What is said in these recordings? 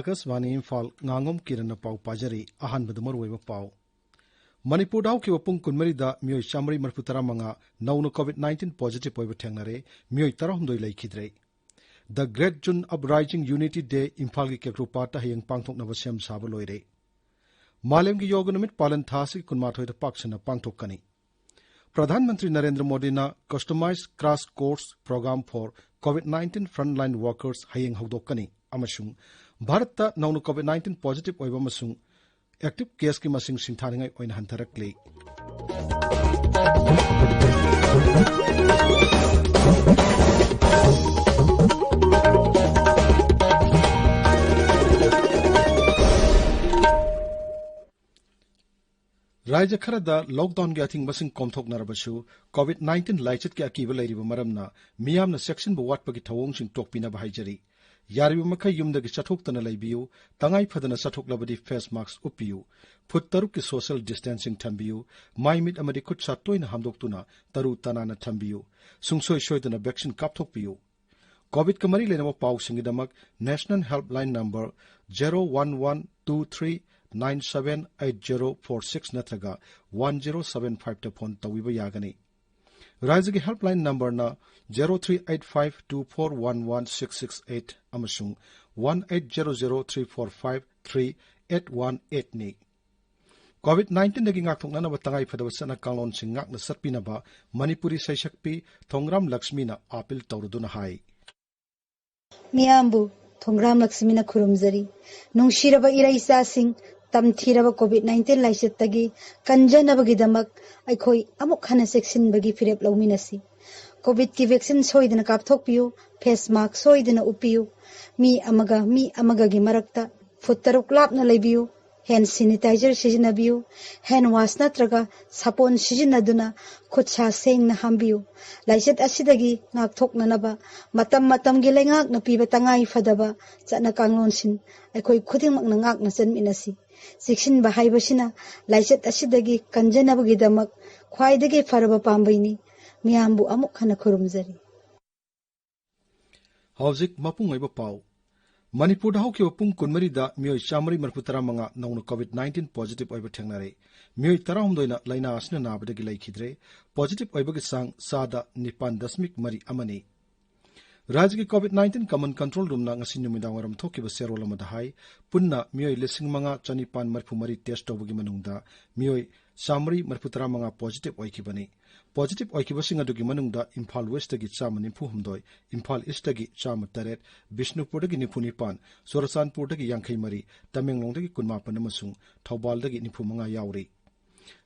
Akasvani Imphal Ngangom Kiran Pau Pajari Ahan Badamur Pau Manipur Dau Kiwapung Kunmarida Mui Chamri Marputaramanga Naunu COVID-19 positive over Tangnare Mui Tarahumdoi Lakidre. The Great June Uprising Unity Day Imphal Kekrupata Hayang Pangtok Navasem Sabaloire. Malem ki Yoganamit Palan Thasi Kunmatho the Pakshana Pangtokani. Pradhan Mantri Narendra Modi na customized crash course program for COVID-19 frontline workers Hayang Hodokani Amashung. Bharata Naunu COVID-19 positive Oiva Masung active case ki masing sinthaningai oin hantarakli. Raja Kharada lockdown ki athing masing komthok narabasu COVID-19 laichet ki akiba lairiba maramna miyamna section bu watpa ki thawong sing tokpina bahajari. Yaribu makai yumdagi chathoktana laibiyu, tangai phadana chathoklabadi face mask upiyu, phut taruk ki social distancing thambiyu, mai mit amadi khut chattoina hamdoktuna taru tanana thambiyu, sungsoi shoidana vaccine kapthokpiyu. COVID kamari lenama pau singidamak National Helpline Number 01123978046 nathaga 1075 ta phone tawiba yagani. Raja ki helpline number na 038524116668 amasung 180034538818 ni. COVID-19 naging ngakthok na batangai phadawasana kanglon sing ngak na satpina ba Manipuri saisakpi Thongram Lakshmi na apil tawruduna hai. Miyambu Thongram Lakshmi na khurumjari nungshiraba iraisa sing tamthiraba COVID-19 laisettagi kanjanabagi aikhoi amuk hana section bagi firep lauminasi COVID ki vaccine soidana kapthokpiyu face mask soidana upiyu mi amaga gi marakta futtaruk lapna leibiyu hand sanitizer sijinabiyu hand wash natraga sapon sijinaduna khutsa sengna hambiyu laiset asidagi ngakthoknanaba matam gi lengak na piba tangai fadaba chana kanglonsin aikhoi khudingmak na ngak na chanminasi Section Bahai Bashina, Laiset Asidagi, Kanjanabagi Damak, Kwaidagi Faraba Pambaini, Miambu Amukana Kurumzari. Hauzik Mapung Eba Pau Manipur Hauki Pung Kunmarida, Mui Chamri Marputaramanga, known COVID-19 positive over Tangnare, Mui Taramdoina, Laina Asna Nabadagi Laikidre, positive Oibagisang, Sada, Nipan Dasmik Mari Amani. Rajagi COVID-19 Common Control Room na ngasi numidawaram thoki ba serol amadahai punna mioi lising manga chanipan marphumari test tawgi manungda mioi samri marphutara manga positive oikibani positive oikibasing adugi manungda Imphal West gi chama nimpu humdoi Imphal East gi chama taret Bishnupur gi nipuni pan Sorasanpur gi yankhai mari Tamenglong gi kunmapan amasung Thobal gi nipu manga yauri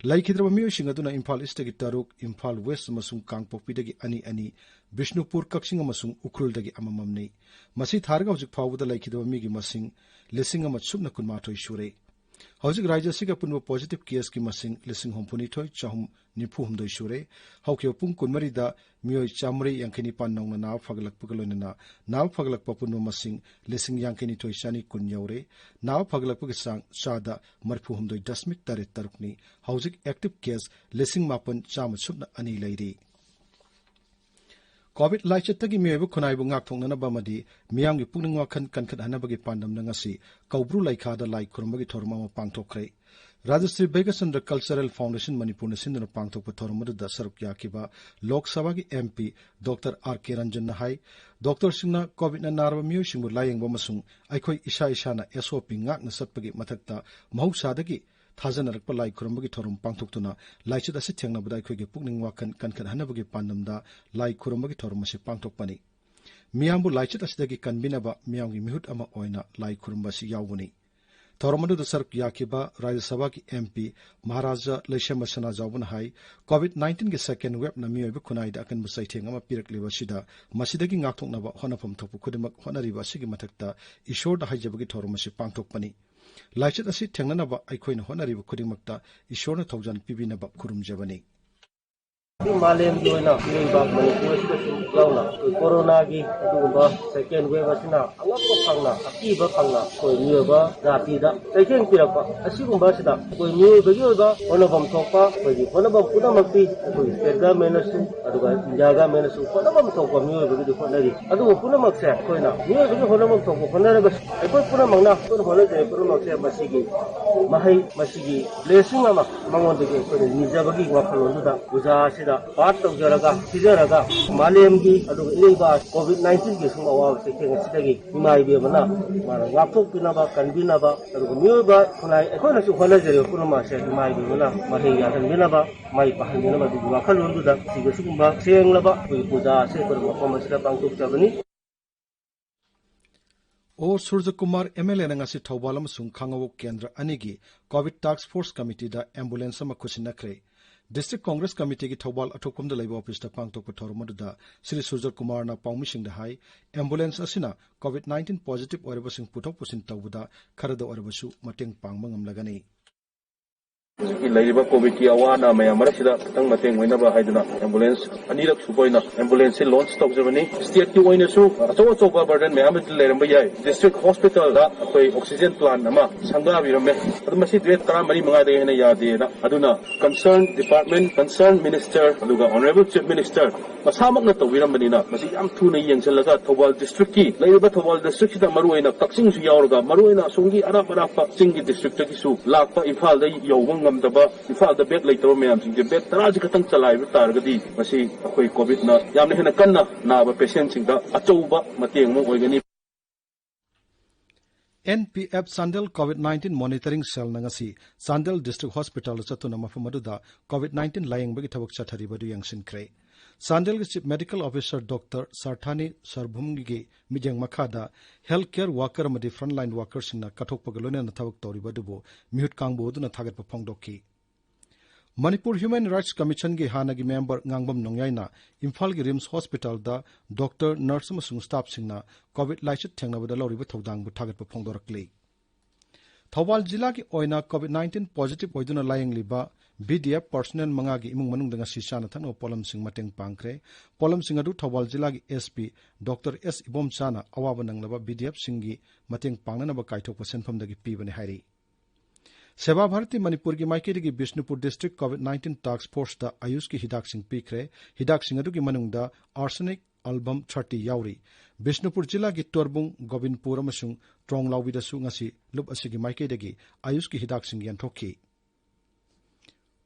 Laikhidraba mioi singaduna Imphal East gi taruk Imphal West amasung Kangpokpi gi ani Bishnupur Kaksing amasung Ukrul dagi amamamni. Masi tharga hujik phawuda laikidaba migi masing lising ama chupna kunmathoi shure. Hujik raja siga punwa positive case ki masing lising hompuni thoi chahum nipu humdoi shure. Haukyo pung kunmarida mioi chamri yankini pan nongna naaw faglak pagaloinana naaw faglak papunwa masing lising yankini thoi shani kun yaure. Naaw faglak pagisang shada marpu humdoi dasmik taret tarukni. Hujik active case lising mapan chama chupna ani lairi. COVID laichetagi miyoibu khunaibu ngakthoknana bamadi miyamgi pukning wakhan kankhat hanabagi pandamna ngasi kaubru laikhada lai khurumagi thorma pangthokre Rajastri Begachandra Cultural Foundation Manipur na sindana pangthokpa thormadu da saruk yakiba Lok Sabha gi MP Dr. R.K. Ranjan na hai Dr. Singna COVID na narba miyo singbu layengba masung aikhoi isa na SOP ngak na satpagi mathakta mahausadagi Thazanarakpa lai khurumagi thorum pangthoktuna laichet asi thengnabada aikhoige pukning wakhan kankhat hanabagi pandamda lai khurumagi thorum asi pangthokpani miyambu laichet asidagi kanbinaba miyamgi mihut ama oina lai khurumbasi yawbuni thoromadu da sark yakiba Rajya Sabha ki MP Maharaja Leishema Sana Jawbun hai COVID-19 ge second wave na miyoibu khunai da akan busai theng ama pirakliba sida masidagi ngakthoknaba honapam thopu khudimak honariba sigi mathakta ishor da haijabagi thorum asi pangthokpani Laichet asi thengnanaba aikhoina honariba khudingmakta ishorna thawjan pibinaba khurumjabani Malem doina Manipur yauna corona gi aduba second wave asina angapko phangna akiba phangna koi miyoba jati da taikeng pirapa asigumba sida koi miyoba gi oba onabam thokpa koi onabam punamakti koi state government asu aduga india government asu onabam thokpa miyoba gi honari adu punamakse koina miyoba gi honabam thokpa honaraga aikoi punamakna kon honare punamakse masigi mahai masigi blessing ama mangonde koi nijabagi wakhalonda uja sida part tawjaraga tijaraga malemgi aduga iba covid-19 gi suma wa sekeng sidagi imai be bana mara ngapok pinaba kanbinaba aduga miyoba khunai ekona su khona jere kunuma se imai be bana mahi ya tan binaba mai pahanina du wakhalonda siga sugumba senglaba puja se korma komasira pangtuk jabani O Surja Kumar MLA na ngasi Thaubalam sung Khangawok Kendra anigi COVID Task Force Committee da ambulance ama khusinakre District Congress Committee ki Thaubal athokum da laiba office da pangtok pathormadu da Sri Surja Kumar na pawmising da hai ambulance asina COVID-19 positive oribasing puthok pusin tawbuda kharada oribasu mateng pangmangam lagani Laiba COVID ki awana maya marasida tang mateng hoina ba haiduna ambulance anirak suboina ambulance launch tok jabani state ki hoina su acho ba burden maya mit leramba yai district hospital da koi oxygen plant ama sanga birame adumasi dwe tara mari manga de hena yade na aduna concerned department concerned minister aduga honorable chief minister masamak na tawirambani na masi yam thuna yengchalaga Thobal district ki laiba Thobal district da maruina taksing su yaurga maruina sungi arap singi district ki su lakpa Imphal da yawang ngamdaba Imphal da bed laitaba mayam singje bed taraji katang chalaiba targadi masi akoi covid na yamna hena kanna na ba patient singda achouba mateng mo oigani NPF Sandel COVID-19 Monitoring Cell nangasi Sandel District Hospital chatuna mafumaduda COVID-19 laying bagi thabak chathari badu yangsin kre Sandel Chief Medical Officer Dr. Sarthani Sarbhumgi mijeng makhada healthcare worker amadi frontline workers singna kathok pagalone na thabak tori badubo mihut kangbo duna thagat pa phongdokki Manipur Human Rights Commission gi hanagi member Ngangom Nongyaina Imphal gi Rims Hospital da doctor nurse amasung staff singna COVID laichet thengnabada loriba thodang bu thagat pa phongdorakli Thobal jila ki oina COVID-19 positive oiduna laying liba BDF personnel manga gi imung manung danga sisana thano polam sing mateng pangkre polam sing adu Thobal jila gi SP Dr. S Ibom Chana awaba nanglaba BDF singi mateng pangnana ba kaithok pa senpham dagi pibani hairi Seva Bharati Manipur ki maikeri ki Bishnupur District COVID-19 Task Force da Ayush ki hidak sing pikre hidak sing adu ki manung da arsenic album 30 yauri Bishnupur jila ki Torbung Gobinpur amasung Tronglaubi da su ngasi lup asigi maikeri gi Ayush ki hidak sing yan thokki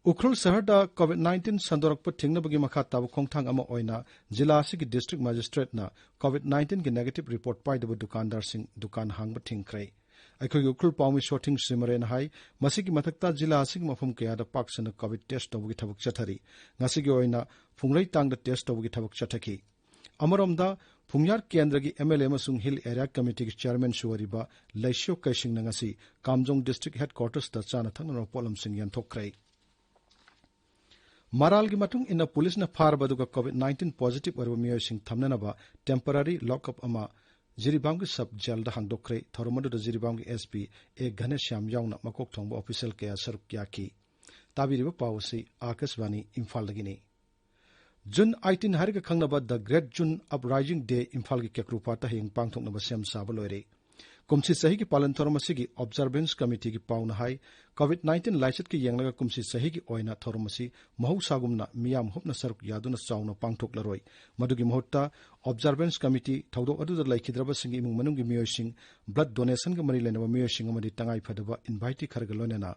Ukhrul Sahar da COVID-19 sandorak pa thingna bagi makha tabu khongthang ama oina jila asigi district magistrate na COVID-19 ki negative report pai da dukandar sing dukan hangba thingkrai Aikoi ukrul pawmi shorting simaren hai masigi mathakta jila asigi mafum kaya da paksana COVID test tawgi thabuk chathari ngasigi oina fungrei tang da test tawgi thabuk chathaki Amaramda Pungyar Kendra gi MLA amasung Hill Area Committee ki chairman suwariba Laisyo Kaising na ngasi Kamjong District Headquarters da chana thangna polam sing yan thokrai Maral gi matung ina police na phar baduga COVID-19 positive warba miyoy sing thamnana ba temporary lockup ama Jiribam ki sub jail da hangdokre thoromadu da Jiribam ki SP e Ghaneshyam yauna makok thongba official kaya saruk kyaki tabiriba pawsi Akashvani Imphal dagini June 18 harika khangnaba the Great June Uprising Day Imphal ki kekrupa ta hing pangthoknaba sem sabaloire kumsi sahi ki palan thoromasi observance committee ki pauna hai COVID-19 laichet ki yenglaga kumsi sahi ki oina thoromasi mahusagumna miyam hopna saruk yaduna chauna pangthoklaroi madugi mohutta observance committee thaudo adu da laikhidraba singi imung manung gi miyosing blood donation ga mari lenaba miyosing amadi tangai phadaba invite kharga lonena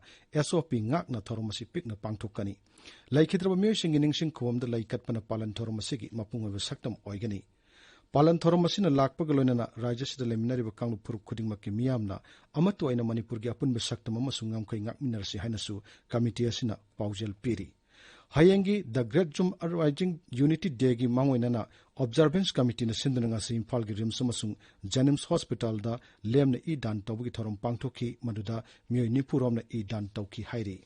SOP ngak na thoromasi pikna pangthokani laikhidraba miyosing gi ningsing khom da laikatpana palan thoromasi gi mapunga saktam oigani Palan Thoromasina Lakpa Galonana Rajas the Leminary Kang Pur Kuding Maki Miamna, Amato in a Manipur Gapun Besakta Mamasungam Kang Minersi Hanasu, Committee Asina, Paujel Piri. Hayangi, the Great Jum Arising Unity Degi Mangwinana, Observance Committee in the Sindhanasi Imphal Rim Samasung, Janims Hospital, the Lemne E Dan Tawgi Thorum Pangtoki, Maduda, Mui Nipurom E Dan Tauki Hairi.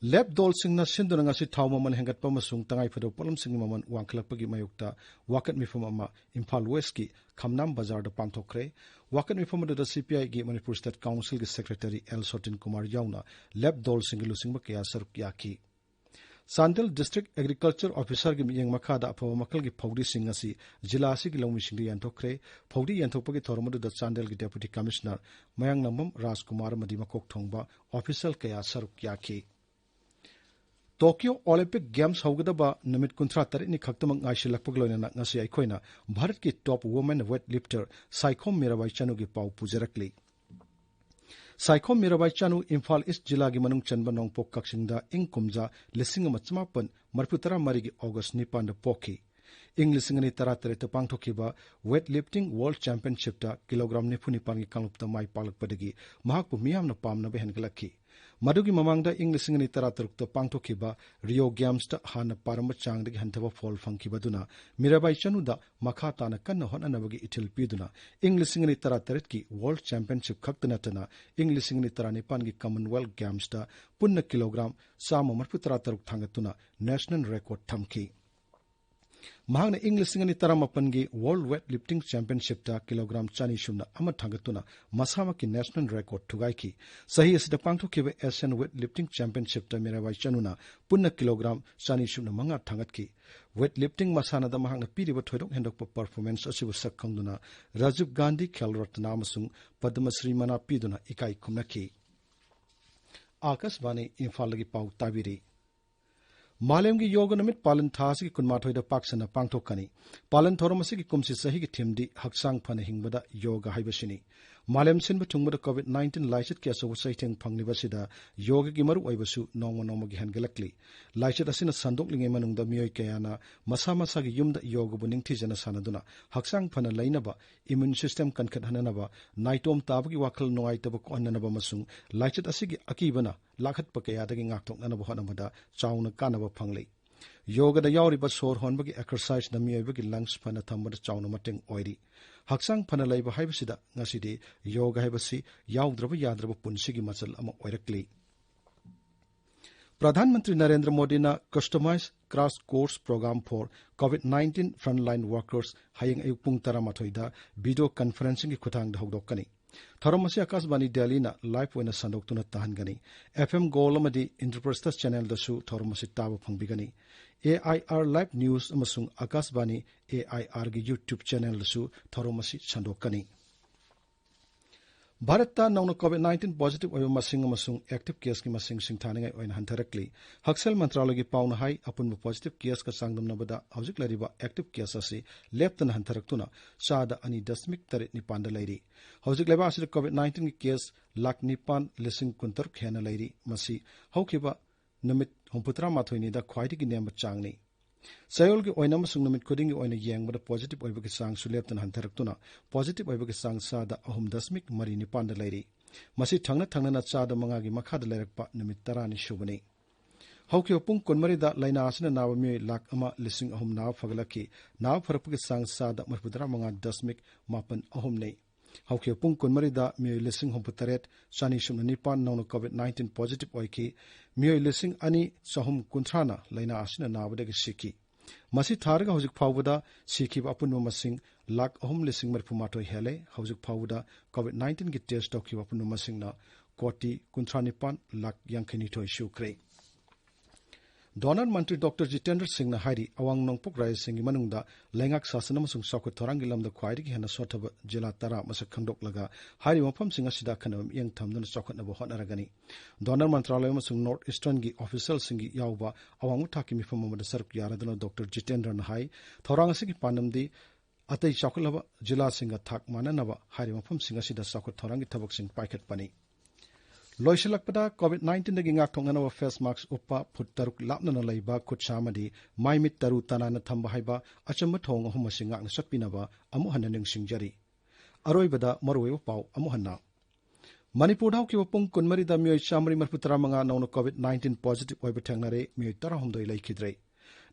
Lab dol sing na sinduna ngasi thawma man hengat pamasung tangai phado polam sing maman wangkhlakpagi mayukta wakat mifam ama Imphal West ki Khamnam Bazar da pangthokre wakat mifam da CPI gi Manipur State Council gi Secretary L Sotin Kumar yauna lab dol sing lusing ba kya saruk yaki Sandel District Agriculture Officer gi miyeng makhada aphawa makal gi phawdi sing asi jila asigi lawmi singdi yanthokre phawdi yanthokpagi thormadu da Sandel gi Deputy Commissioner Mayang Namam Rajkumar madi makok thongba official kaya saruk yaki Tokyo Olympic Games hawgadaba namit kunthra tarik ni khaktamang ngaishilakpag loina ngasi aikhoina Bharat ki top woman weightlifter Saikhom Mirabai Chanu gi pau pujarakli Saikhom Mirabai Chanu Imphal East Jila gi manung chanba nongpok kaksingda ing kumja lising amatsmapan marputara marigi August nipan da poki ing lising ani tara ta pangthokiba weightlifting world championship ta kilogram nifuni pangi kanglupta mai palakpadagi mahakpu miyamna pamna behengalaki Madugi mamangda ing lising ani tara ta pangthokiba Rio Games ta hana paramba changdagi hantaba fall fangkibaduna Mirabai Chanu da makha tana kanna honanabagi itil piduna ing lising ani tara ki world championship khaktanatana ing lising ani tara nipan gi Commonwealth Games ta punna kilogram sama marputara taruk thangatuna national record thamki Mahangna English ngani taramapangi World Weightlifting Championship ta kilogram chani shumna ama thangatuna masama ki national record thugaiki sahi asida pangthokiba Asian Weightlifting Championship ta Mirabai Chanuna punna kilogram chani shumna manga thangatki weightlifting masana da mahangna piriba thoidok hendok performance asibu sakhangduna Rajiv Gandhi Khel Ratna amasung Padma Shri mana piduna ikai khumnaki Akashvani Imphal lagi pau tabiri Malemgi yoga namit palan thasi ki kunmathoida paksana pangthokani palan thoromasi ki kumsi sahi ki thimdi haksang phana hingbada yoga haibasini malem sinba thungbada COVID-19 laichit ki aso saitheng phangnibasida yoga gi maru aibasu nongma gi hangalakli laichit asina sandoklinge manungda miyoi kayana masa gi yumda yoga bu ningthi jana sanaduna haksang phana lainaba immune system kankhat hananaba naitom tabagi wakhal noaitaba ko annanaba masung laichit asigi akibana lakhat pakayadagi ngakthoknanaba honamada chauna kanaba phanglei yoga da yauriba sor honbagi exercise na miyoibagi lungs phana thambada chauna mateng oiri haksang phana laiba haibasida ngasidi yoga haibasi yauddraba yadraba punsigi machal ama oirakli Pradhan Mantri Narendra Modi na customized crash course program for COVID-19 frontline workers hayeng ayupung taramatoida video conferencing ki khutang da hogdokkani Tharamasi Akashvani Delhi na live wena sandoktuna tahangani FM Gold amadi Indraprastha channel dasu tharamasi taba phangbigani AIR live news amasung Akashvani AIR gi YouTube channel dasu tharamasi sandokkani Bharata nauna COVID-19 positive oyo masing amasung active case ki masing singthaningai oina hantarakli Haksal Mantralaya gi pauna hai apunba positive case ka sangdamnabada hawjik lariba active case asi leptana hantaraktuna sada ani dasmik tarit nipanda lairi hawjik leba asida COVID-19 ki case lak nipan lising kuntar khena lairi masi hawkiba namit humputra mathoini da khwaiti ki nemba changni Sayol ki oina masung namit koding ki oina yengbada positive oiba ki sang suleptan hantaraktuna positive oiba ki sang sada ahum dasmik mari nipanda lairi masi thangna na sada manga gi makhada lairakpa namit tarani shubani hawki opung konmari da laina asina nawa mi lak ama lising ahum naw fagalaki naw farap ki sang sada marpudra manga dasmik mapan ahum nei hawki opung konmari da mi lising humputaret shani shumna nipan nawna COVID-19 positive oiki mi lising ani sahum kuntrana laina asina nawada gi siki masi tharga hojik phawbada sikhi apun masing lak ahum lising marpumato hele hojik phawbada COVID-19 gi test dokhi apun masing na koti kuntranipan lak yangkhini thoi shukre Donor Mantri Dr. Jitendra Singh na hari awang nongpok rai singh manungda lengak sasana masung sakut thorangi lamda khwairi gi hana sothaba jila tara masak khandok laga hari mafam singa sida khanam yang thamduna chokhatna bo honaragani Donor Mantralaya masung North Eastern gi official singi yauba awang uthaki mifam amada saruk yaradana Dr. Jitendra na hai thorang asigi panamdi atai chokolaba jila singa thak mananaba hari mafam singa sida sakut thorangi thabak sing paikhat pani Loisalakpada COVID-19 dagi ngak thongana face mask uppa phut taruk lapna na laiba khutsamadi maimit taru tanana thamba haiba achamba thong ahum singa na sakpinaba amu hananing singjari aroibada maroi pau amu hanna Manipur hau ki wapung kunmari da miyoi chamri marputra manga nauna COVID-19 positive oiba thangnare miyoi tarahumdoi laikhidrei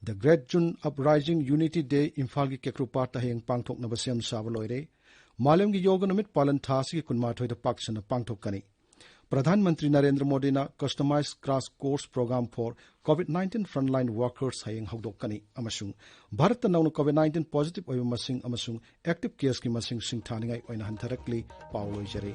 The Great June Uprising Unity Day Imphal gi kekrupa ta heng pangthok na basiam sabaloire malem gi yoga namit palan thasi ki kunmathoi da paksana pangthokani Pradhan Mantri Narendra Modi na customized crash course program for COVID-19 frontline workers hayeng hawdokkani amasung Bharat nauna COVID-19 positive oiba masing amasung active case ki masing singthaningai oina hantarakli pauloi jare